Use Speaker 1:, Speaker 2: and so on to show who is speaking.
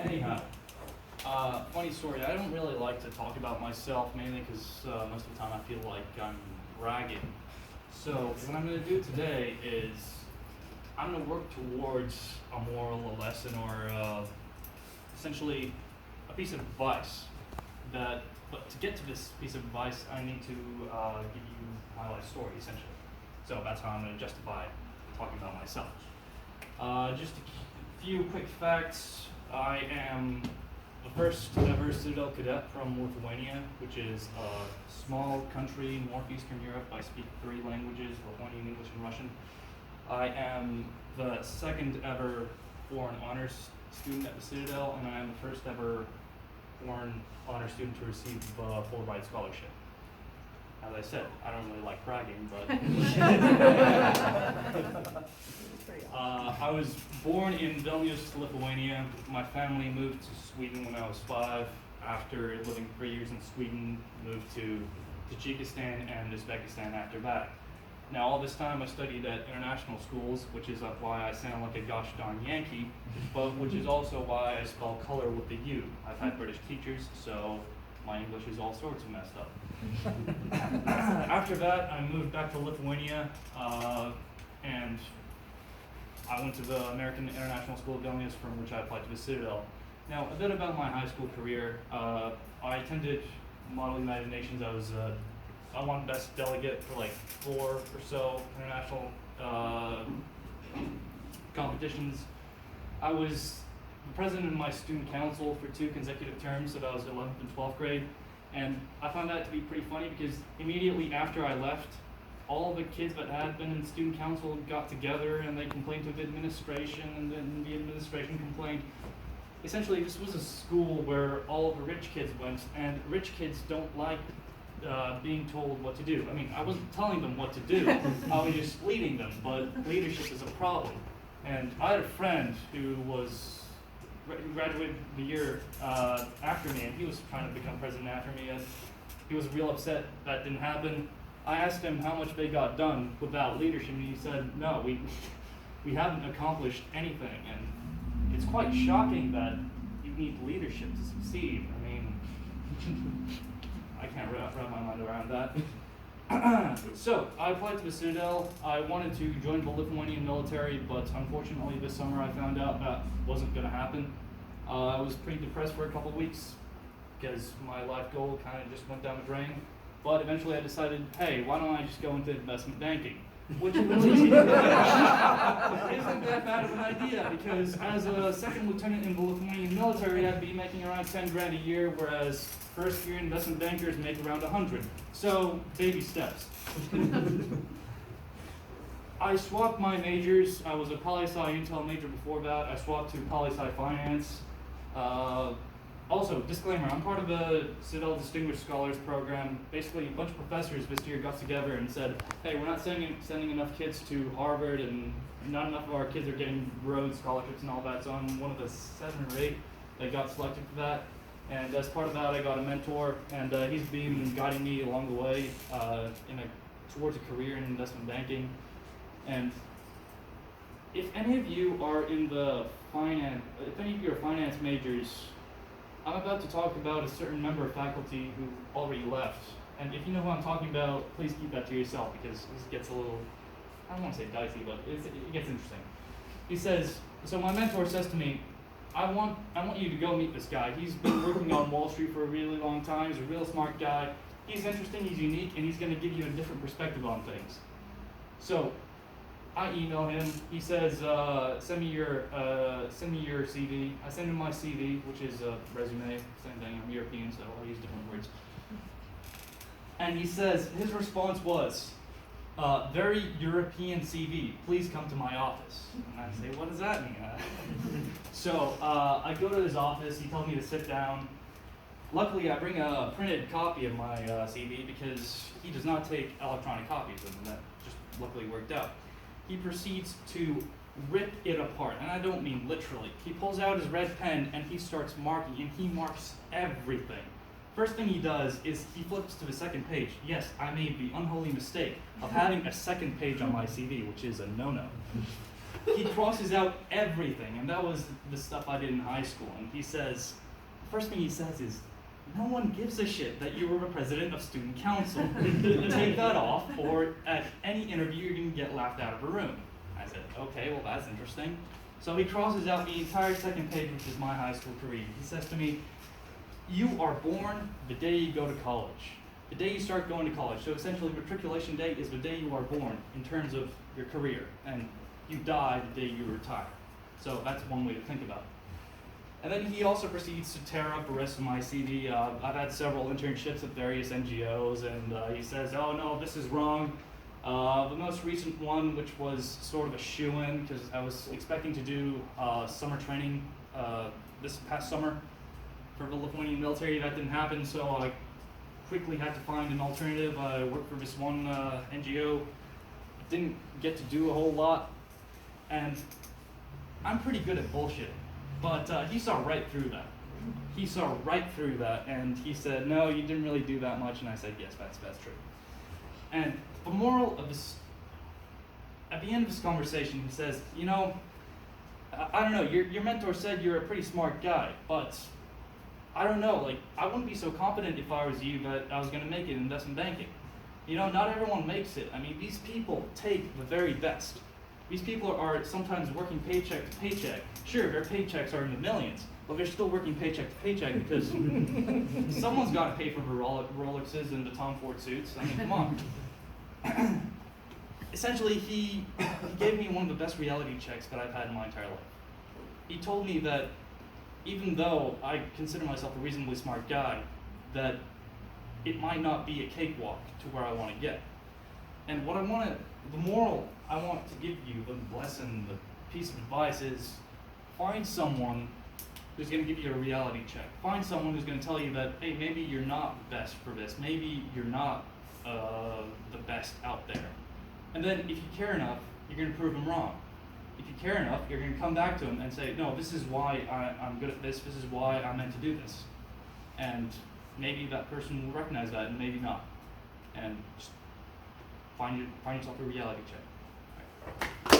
Speaker 1: Anyhow, funny story. I don't really like to talk about myself, mainly because most of the time I feel like I'm bragging. So what I'm going to do today is I'm going to work towards a moral, a lesson, or essentially a piece of advice. But to get to this piece of advice, I need to give you my life story, essentially. So that's how I'm going to justify talking about myself. Just a few quick facts. I am the first ever Citadel Cadet from Lithuania, which is a small country, northeastern Europe. I speak 3 languages, Lithuanian, English, and Russian. I am the second ever foreign honors student at the Citadel, and I am the first ever foreign honor student to receive a Fulbright scholarship. As I said, I don't really like bragging, but I was born in Vilnius, Lithuania. My family moved to Sweden when I was 5. After living 3 years in Sweden, moved to Tajikistan and Uzbekistan after that. Now, all this time I studied at international schools, which is why I sound like a gosh darn Yankee, but which is also why I spell color with a U. I've had British teachers, so my English is all sorts of messed up. After that, I moved back to Lithuania, and I went to the American International School of Vilnius, from which I applied to the Citadel. Now, a bit about my high school career. I attended Model United Nations. I won best delegate for like 4 or so international competitions. I was the president of my student council for 2 consecutive terms, so that was 11th and 12th grade. And I found that to be pretty funny because immediately after I left, all the kids that had been in student council got together and they complained to the administration, and then the administration complained. Essentially, this was a school where all of the rich kids went, and rich kids don't like being told what to do. I mean, I wasn't telling them what to do, I was just leading them, but leadership is a problem. And I had a friend who graduated the year after me, and he was trying to become president after me, and he was real upset that didn't happen. I asked him how much they got done without leadership, and he said, no, we haven't accomplished anything. And it's quite shocking that you need leadership to succeed. I mean, I can't wrap my mind around that. So, I applied to the Citadel. I wanted to join the Lithuanian military, but unfortunately this summer I found out that wasn't going to happen. I was pretty depressed for a couple weeks because my life goal kind of just went down the drain. But eventually I decided, hey, why don't I just go into investment banking? Which really isn't that bad of an idea, because as a second lieutenant in the Lithuanian military, I'd be making around 10 grand a year, whereas first year investment bankers make around 100. So, baby steps. I swapped my majors. I was a poli-sci Intel major before that. I swapped to poli-sci finance. Also, disclaimer, I'm part of the Citadel Distinguished Scholars Program. Basically, a bunch of professors this year got together and said, hey, we're not sending enough kids to Harvard, and not enough of our kids are getting Rhodes scholarships and all that, so I'm one of the 7 or 8 that got selected for that. And as part of that, I got a mentor, and he's been guiding me along the way towards a career in investment banking. And if any of you are finance majors, I'm about to talk about a certain member of faculty who already left. And if you know who I'm talking about, please keep that to yourself, because this gets a little, I don't want to say dicey, but it gets interesting. He says, so my mentor says to me, I want you to go meet this guy. He's been working on Wall Street for a really long time. He's a real smart guy. He's interesting, he's unique, and he's going to give you a different perspective on things. So I email him. He says, send me your CV. I send him my CV, which is a resume. Same thing. I'm European, so I'll use different words. And he says, his response was, very European CV. Please come to my office. And I say, what does that mean? So I go to his office. He told me to sit down. Luckily, I bring a printed copy of my CV because he does not take electronic copies, and that just luckily worked out. He proceeds to rip it apart, and I don't mean literally. He pulls out his red pen and he starts marking, and he marks everything. First thing he does is he flips to the second page. Yes, I made the unholy mistake of having a second page on my CV, which is a no-no. he crosses out everything, and that was the stuff I did in high school. And he says, the first thing he says is, no one gives a shit that you were a president of student council. Take that off, or at any interview you're gonna get laughed out of a room. I said, okay, well that's interesting. So he crosses out the entire second page, which is my high school career. He says to me, you are born the day you go to college. The day you start going to college. So essentially matriculation day is the day you are born in terms of your career. And you die the day you retire. So that's one way to think about it. And then he also proceeds to tear up the rest of my CV. I've had several internships at various NGOs, and he says, oh no, this is wrong. The most recent one, which was sort of a shoo-in, because I was expecting to do summer training this past summer for the Lithuanian military. That didn't happen, so I quickly had to find an alternative. I worked for this one NGO, didn't get to do a whole lot, and I'm pretty good at bullshit. But he saw right through that. He saw right through that, and he said, no, you didn't really do that much, and I said, yes, that's true. And the moral of this, at the end of this conversation, he says, you know, I don't know, your mentor said you're a pretty smart guy, but I don't know, like, I wouldn't be so confident if I was you that I was gonna make it in investment banking. You know, not everyone makes it. I mean, these people take the very best. These people are sometimes working paycheck to paycheck. Sure, their paychecks are in the millions, but they're still working paycheck to paycheck because someone's got to pay for the Rolexes and the Tom Ford suits. I mean, come on. Essentially, he gave me one of the best reality checks that I've had in my entire life. He told me that even though I consider myself a reasonably smart guy, that it might not be a cakewalk to where I want to get. And what the moral I want to give you, the lesson, the piece of advice is, find someone who's going to give you a reality check. Find someone who's going to tell you that, hey, maybe you're not the best for this. Maybe you're not the best out there. And then if you care enough, you're going to prove them wrong. If you care enough, you're going to come back to them and say, no, this is why I'm good at this. This is why I'm meant to do this. And maybe that person will recognize that, and maybe not. And just find yourself a reality check. All right.